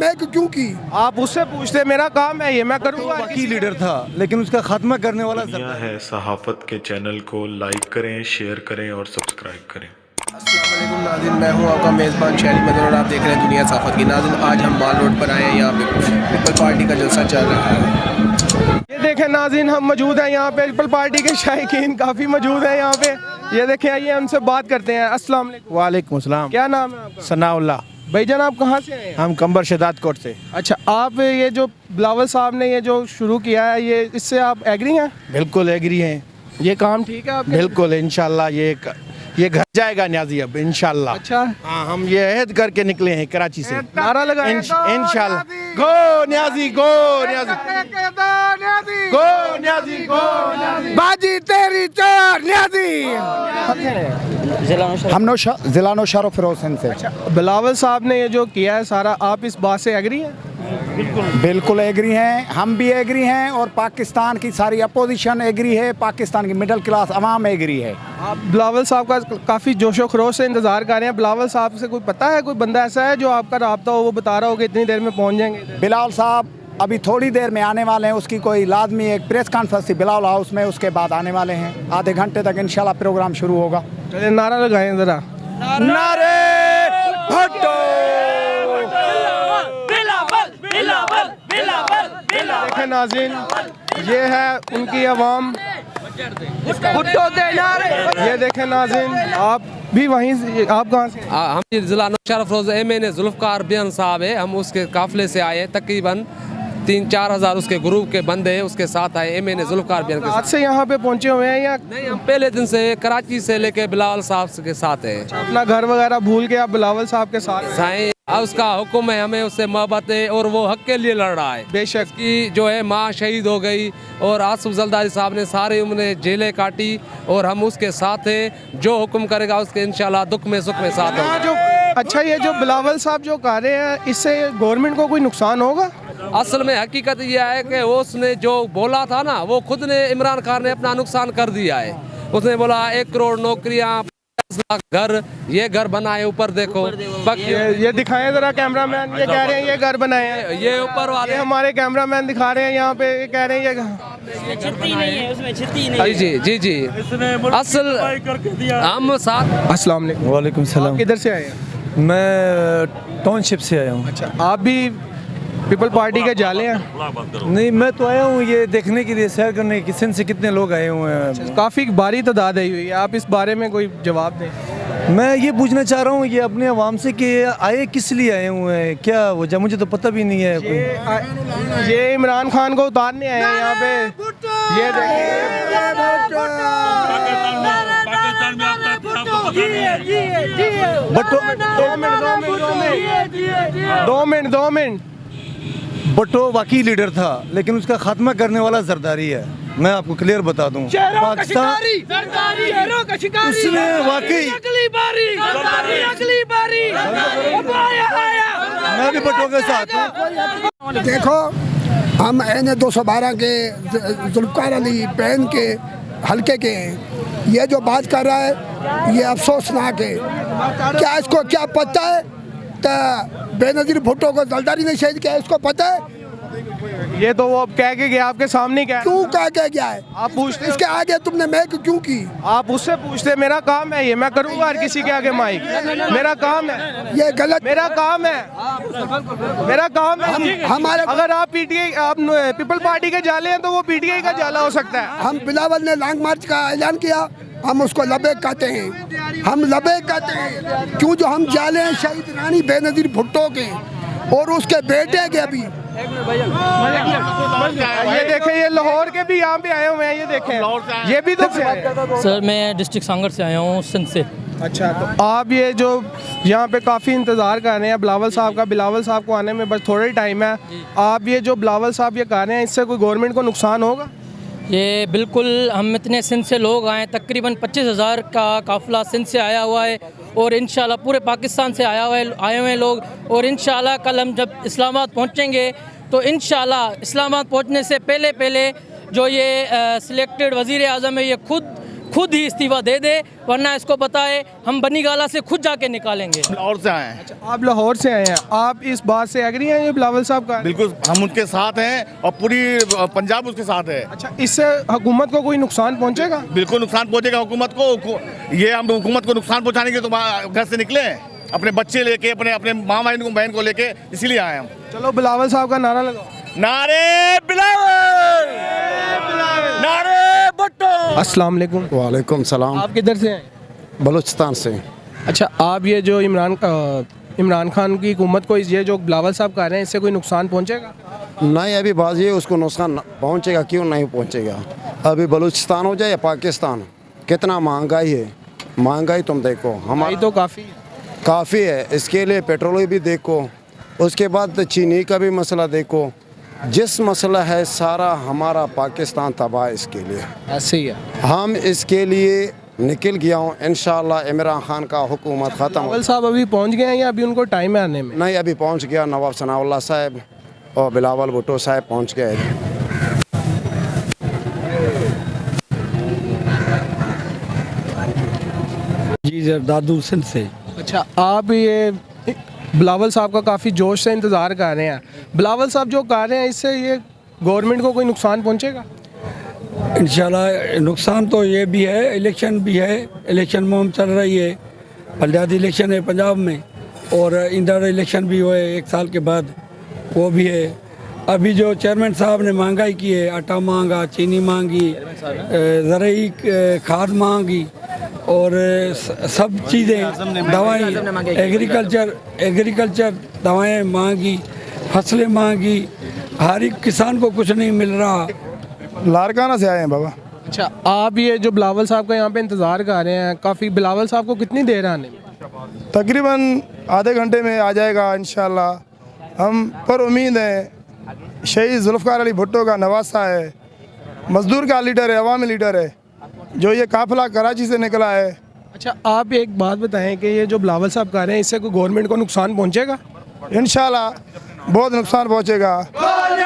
महक क्यों की? आप उससे पूछते, मेरा काम है ये, मैं करूँगा। वकील लीडर था लेकिन उसका खात्मा करने वाला दुनिया है सहाफ़त के चैनल को लाइक करें, शेयर करें और सब्सक्राइब करें। अस्सलाम वालेकुम नाज़रीन, मैं हूँ आपका मेज़बान शहरी मदन और आप देख रहे हैं दुनिया सहाफ़त की। नाज़रीन, आज हम माल रोड पर आए हैं, यहाँ पे पीपल पार्टी का जलसा चल रहा है। ये देखें नाज़रीन, हम मौजूद हैं यहाँ पे, पीपल पार्टी के शायकीन काफ़ी मौजूद हैं यहाँ पे। ये देखें, आइए हमसे बात करते हैं। अस्सलाम वालेकुम। वालेकुम अस्सलाम। क्या नाम है आपका? सनाउल्लाह। भाईजान, आप कहाँ से हैं? हम कंबर शहदाद कोट से। अच्छा, आप ये जो बिलावल साहब ने ये जो शुरू किया है, ये इससे आप एग्री हैं? बिल्कुल एग्री हैं। ये काम ठीक है आपके? बिल्कुल इंशाल्लाह ये घर जाएगा न्याजी अब इंशाल्लाह। अच्छा, हाँ, हम ये अहद करके निकले हैं कराची से। नारा लगा इंशाल्लाह। गो न्याजी, गो न्याजी, गो न्याजी, गो न्याजी, बाजी तेरी चोर न्याजी। हम जिला नौशहर फिरोज से। अच्छा, बिलावल साहब ने ये जो किया है सारा, आप इस बात से एग्री हैं? बिल्कुल एग्री हैं, हम भी एग्री हैं और पाकिस्तान की सारी अपोजिशन एग्री है, पाकिस्तान की मिडिल क्लास अवाम एग्री है। आप बिलावल साहब का काफ़ी जोशो खरोश से इंतज़ार कर रहे हैं। बिलावल साहब से कोई पता है, कोई बंदा ऐसा है जो आपका राब्ता हो, वो बता रहा हो कि इतनी देर में पहुंच जाएंगे? बिलावल साहब अभी थोड़ी देर में आने वाले हैं, उसकी कोई लाजमी एक प्रेस कॉन्फ्रेंस थी बिलावल हाउस में, उसके बाद आने वाले हैं। आधे घंटे तक इंशाल्लाह प्रोग्राम शुरू होगा। चलिए नारा लगाएं ज़रा। नारे भुट्टो। देखें नाज़रीन, ये है उनकी आवाम। ये देखें नाज़रीन, आप भी वहीं से, आप कहाँ से? हम ज़िला नौशहर फिरोज MNA जुल्फ़कार बेगम साहब है, हम उसके काफ़िले से आए हैं। तकरीबन 3-4 हज़ार उसके ग्रुप के बंदे हैं, उसके साथ आए MNA जुल्फ़कार बेगम के आज साथ। से यहाँ पे पहुँचे हुए हैं या नहीं, हम पहले दिन से कराची से लेके बिलावल साहब के साथ हैं। अपना घर वगैरह भूल के आप बिलावल साहब के साथ? साईं, उसका हुक्म है, हमें उससे मोहब्बत है और वो हक के लिए लड़ रहा है। बेशक की जो है माँ शहीद हो गई और आसिफ जरदारी साहब ने सारी उम्र जेलें काटी और हम उसके साथ हैं। जो हुक्म करेगा उसके इंशाल्लाह दुख में सुख में साथ होगा। जो अच्छा, ये जो बिलावल साहब जो कर रहे हैं, इससे गवर्नमेंट को कोई नुकसान होगा? असल में हकीकत यह है कि उसने जो बोला था ना, वो खुद ने इमरान खान ने अपना नुकसान कर दिया है। उसने बोला 1 करोड़ नौकरियां, 50 लाख घर, ये घर बनाए ऊपर देखो। ये दिखाएं जरा कैमरामैन, ये कह रहे हैं ये घर बनाए हैं, ये ऊपर वाले हमारे कैमरामैन दिखा रहे हैं यहाँ पे, ये कह रहे हैं ये छिती नहीं है, उसमें छिती नहीं। जी जी जी, असल हम साथ। अस्सलाम वालेकुम। वालेकुम सलाम। किधर से आए हैं? मैं टाउनशिप से आया हूँ। अच्छा, आप भी पीपल पार्टी के जाले हैं? नहीं, मैं तो आया हूँ ये देखने के लिए, सैर करने की सिंध से कितने लोग आए हुए हैं। काफ़ी भारी तादाद आई हुई है, आप इस बारे में कोई जवाब दें। मैं ये पूछना चाह रहा हूँ ये अपने अवाम से कि आए किस लिए आए हुए हैं, क्या वजह, मुझे तो पता भी नहीं है। ये इमरान खान को उतारने आए हैं यहाँ पे। ये देखिए, 2 मिनट। भुट्टो वकील लीडर था लेकिन उसका खात्मा करने वाला जरदारी है। मैं आपको क्लियर बता दूं, पाकिस्तान उसने वाकई मैं भी भुट्टो के साथ हूं। देखो, हम NA 212 के जुल्फ़कार अली पैन के हल्के के हैं। ये जो बात कर रहा है ये अफसोसनाक है। क्या इसको क्या पता है तो बेनज़ीर भुट्टो को जरदारी ने शहीद किया, इसको पता है? ये तो वो अब कह के गया, आपके सामने क्या क्यों कह के गया है? आप पूछते, इसके आगे तुमने महक क्यों की? आप उससे पूछते, मेरा काम है ये, मैं करूँगा हर किसी के आगे माइक, मेरा काम है ये गलत, मेरा काम है, मेरा काम है। हमारे अगर आप PTI, आप पीपल पार्टी के जाले हैं तो वो PTI का जाला हो सकता है। हम बिलावल ने लॉन्ग मार्च का ऐलान किया, हम उसको लबेक कहते हैं, हम लबेक कहते हैं। क्यों? जो हम जाले हैं शहीद रानी बेनज़ीर भुट्टो के और उसके बेटे के भी। ये देखें, ये लाहौर के भी यहाँ पे आए हुए हैं, ये देखें, ये भी तो सर मैं डिस्ट्रिक्ट सांगड़ से आया हूँ, सिंध से। अच्छा, तो आप ये जो यहाँ पे काफ़ी इंतज़ार कर रहे हैं बिलावल साहब का, बिलावल साहब को आने में बस थोड़ा ही टाइम है, आप ये जो बिलावल साहब ये कर रहे हैं, इससे कोई गवर्नमेंट को नुकसान होगा? ये बिल्कुल, हम इतने सिंध से लोग आए, तकरीबन 25,000 का काफ़िला सिंध से आया हुआ है और इंशाल्लाह पूरे पाकिस्तान से आए हुए हैं लोग। और इंशाल्लाह कल हम जब इस्लामाबाद पहुँचेंगे तो इंशाल्लाह इस्लामाबाद पहुँचने से पहले जो ये सिलेक्टेड वज़ीर आज़म है, ये खुद खुद ही इस्तीफ़ा दे दे, वरना इसको बताए हम बनी गाला से खुद जाके निकालेंगे। और से आए हैं। आप लाहौर से आए हैं, आप इस बात से एग्री हैं ये बिलावल साहब का? बिल्कुल हम उनके साथ हैं और पूरी पंजाब उसके साथ है। अच्छा, इससे हुकूमत को कोई नुकसान पहुंचेगा? बिल्कुल नुकसान पहुंचेगा हुकूमत को। ये हम हुकूमत को नुकसान पहुंचाने के तो घर से निकले हैं, अपने बच्चे लेके, अपने माँ बहन को लेके, इसीलिए आए हम। चलो बिलावल साहब का नारा लगाओ। नारे बिलावल, नारे भुट्टो। अस्सलाम वालेकुम। वालेकुम सलाम। आप किधर से हैं? बलूचिस्तान से। अच्छा, आप ये जो इमरान खान की हुकूमत को ये जो बिलावल साहब कह रहे हैं, इससे कोई नुकसान पहुंचेगा? नहीं, अभी बाजी है, उसको नुकसान पहुंचेगा, क्यों नहीं पहुंचेगा। अभी बलूचिस्तान हो जाए या पाकिस्तान, कितना महंगाई है। महंगाई तुम देखो, हमारी तो काफ़ी काफ़ी है। इसके लिए पेट्रोल भी देखो, उसके बाद चीनी का भी मसला देखो। जिस मसला है सारा हमारा पाकिस्तान तबाह है। इसके लिए ऐसे ही है। हम इसके लिए निकल गया हूँ। इंशाल्लाह इमरान खान का हुकूमत ख़त्म हो। बिलावल साहब अभी पहुंच गए हैं या अभी उनको टाइम है आने में? नहीं, अभी पहुँच गया। नवाब सनाउल्लाह साहब और बिलावल भुट्टो साहब पहुँच गए। जी जरदादू सिंध से। अच्छा, आप ये बिलावल साहब का काफ़ी जोश से इंतज़ार कर रहे हैं। बिलावल साहब जो कर रहे हैं, इससे ये गवर्नमेंट को कोई नुकसान पहुंचेगा? इंशाल्लाह नुकसान तो ये भी है, इलेक्शन भी है, इलेक्शन मुहिम चल रही है, बलदियाती इलेक्शन है पंजाब में, और इंदर इलेक्शन भी हुए 1 साल के बाद, वो भी है। अभी जो चेयरमैन साहब ने महंगाई की है, आटा महंगा, चीनी महंगी, ज़रूरी खाद महंगी, और सब चीज़ें, दवाएं, एग्रीकल्चर दवाएं महंगी, फसलें महंगी, हर एक किसान को कुछ नहीं मिल रहा। लारकाना से आए हैं बाबा। अच्छा, आप ये जो बिलावल साहब का यहाँ पे इंतज़ार कर रहे हैं काफ़ी, बिलावल साहब को कितनी देर आने में? तकरीबन आधे घंटे में आ जाएगा इंशाल्लाह। हम पर उम्मीद है। शहीद जुल्फ़िकार अली भुट्टो का नवासा है, मजदूर का लीडर है, अवामी लीडर है, जो ये काफिला कराची से निकला है। अच्छा, आप एक बात बताएं कि ये जो बिलावल साहब कर रहे हैं, इससे कोई गवर्नमेंट को नुकसान पहुंचेगा? इंशाल्लाह बहुत नुकसान पहुंचेगा।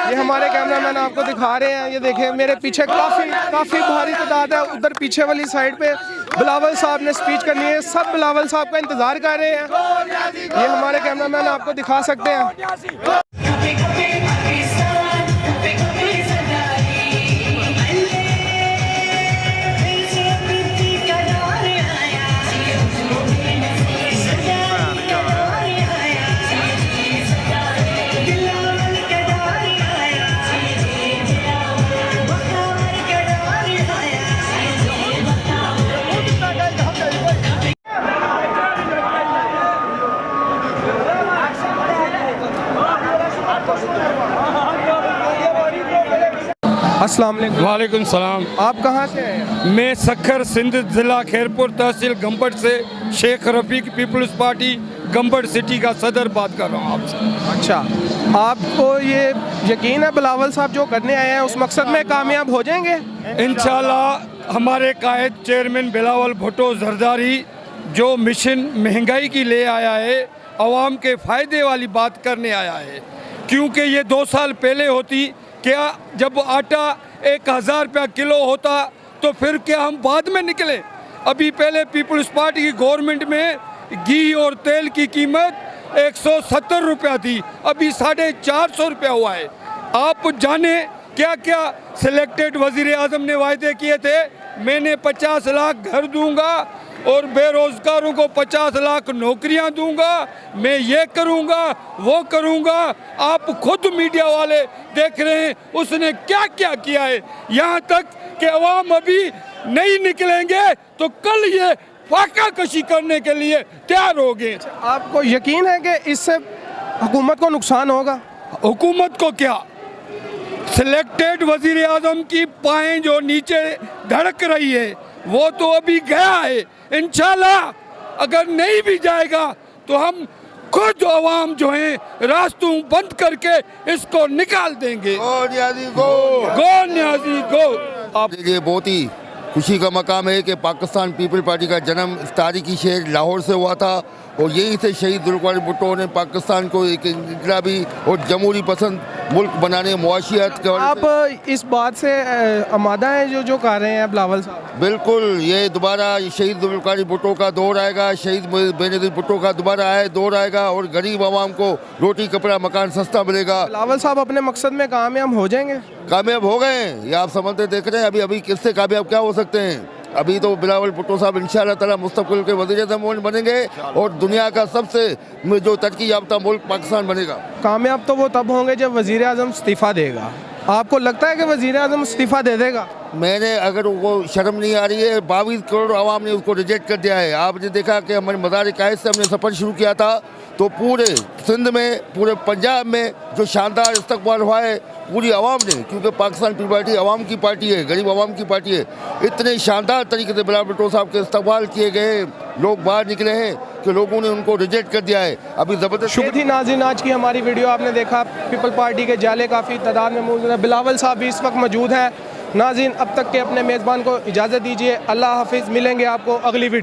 ये हमारे कैमरामैन आपको दिखा रहे हैं, ये देखें मेरे पीछे काफ़ी भारी तादाद है। उधर पीछे वाली साइड पे बिलावल साहब ने स्पीच करनी है, सब बिलावल साहब का इंतज़ार कर रहे हैं। ये हमारे कैमरामैन आपको दिखा सकते हैं। अस्सलाम वालेकुम। वालेकुम सलाम। आप कहाँ से हैं? मैं सखर सिंध ज़िला खैरपुर तहसील गंबड़ से शेख रफ़ीक पीपल्स पार्टी गंबड़ सिटी का सदर बात कर रहा हूँ आपसे। अच्छा, आपको ये यकीन है बिलावल साहब जो करने आए हैं उस मकसद में कामयाब हो जाएंगे? इंशाल्लाह हमारे कायद चेयरमैन बिलावल भुट्टो जरदारी जो मिशन महंगाई की ले आया है, आवाम के फ़ायदे वाली बात करने आया है। क्योंकि ये 2 साल पहले होती क्या, जब आटा 1000 रुपया किलो होता तो फिर क्या हम बाद में निकले? अभी पहले पीपल्स पार्टी की गवर्नमेंट में घी और तेल की कीमत 170 रुपया थी, अभी 450 रुपया हुआ है। आप जाने क्या क्या सिलेक्टेड वज़ीर आज़म ने वायदे किए थे। मैंने 50 लाख घर दूंगा और बेरोज़गारों को 50 लाख नौकरियां दूंगा, मैं ये करूंगा वो करूंगा। आप खुद मीडिया वाले देख रहे हैं उसने क्या क्या किया है। यहाँ तक कि अवाम अभी नहीं निकलेंगे तो कल ये फाका कशी करने के लिए तैयार हो गए। आपको यकीन है कि इससे हुकूमत को नुकसान होगा? हुकूमत को क्या, सिलेक्टेड वज़ीर आज़म की पाएँ जो नीचे धड़क रही है वो तो अभी गया है। इंशाल्लाह अगर नहीं भी जाएगा तो हम खुद अवाम जो हैं रास्तों बंद करके इसको निकाल देंगे। गो न्याजी गो, गो न्याजी गो। आप देखिए, बहुत ही खुशी का मकाम है कि पाकिस्तान पीपल पार्टी का जन्म इस तारीखी शहर लाहौर से हुआ था और यही से शहीद जुल्फ़िकार अली भुट्टो ने पाकिस्तान को एक इनकलाबी और जमहूरी पसंद मुल्क बनाने, मुआशियात के आप इस बात से आमादा हैं जो कह रहे हैं बिलावल साहब? बिल्कुल, ये दोबारा शहीद जुल्फ़िकार अली भुट्टो का दौर आएगा, शहीद बेनज़ीर भुट्टो का दोबारा दौर आएगा और गरीब आवाम को रोटी कपड़ा मकान सस्ता मिलेगा। बिलावल साहब अपने मकसद में कामयाब हो जाएंगे? कामयाब हो गए हैं, ये आप समझते देख रहे हैं। अभी किससे कामयाब क्या हो सकते हैं? अभी तो बिलावल भुट्टो साहब इंशाअल्लाह ताला मुस्तक़बिल के वज़ीर-ए-आज़म बनेंगे और दुनिया का सबसे जो तरक्की याफ्ता मुल्क पाकिस्तान बनेगा। कामयाब तो वो तब होंगे जब वज़ीर आज़म इस्तीफ़ा देगा। आपको लगता है कि वज़ीर आज़म इस्तीफ़ा दे देगा? मैंने अगर वो शर्म नहीं आ रही है, 22 करोड़ आवाम ने उसको रिजेक्ट कर दिया है। आपने देखा कि हमारे मज़ार कायद से हमने सफ़र शुरू किया था तो पूरे सिंध में, पूरे पंजाब में जो शानदार इस्तकबाल हुआ है पूरी आवाम ने, क्योंकि पाकिस्तान पीपल पार्टी आवाम की पार्टी है, गरीब आवाम की पार्टी है। इतने शानदार तरीके से बिलावल भुट्टो साहब के इस्तकबाल किए गए, लोग बाहर निकले हैं कि लोगों ने उनको रिजेक्ट कर दिया है। अभी ज़बरदस्त ये थी नाज़रीन आज की हमारी वीडियो। आपने देखा पीपल पार्टी के जाले काफ़ी तादाद में मौजूद है। बिलावल साहब भी इस वक्त मौजूद हैं। नाज़रीन अब तक के अपने मेज़बान को इजाज़त दीजिए। अल्लाह हाफिज़, मिलेंगे आपको अगली वीडियो।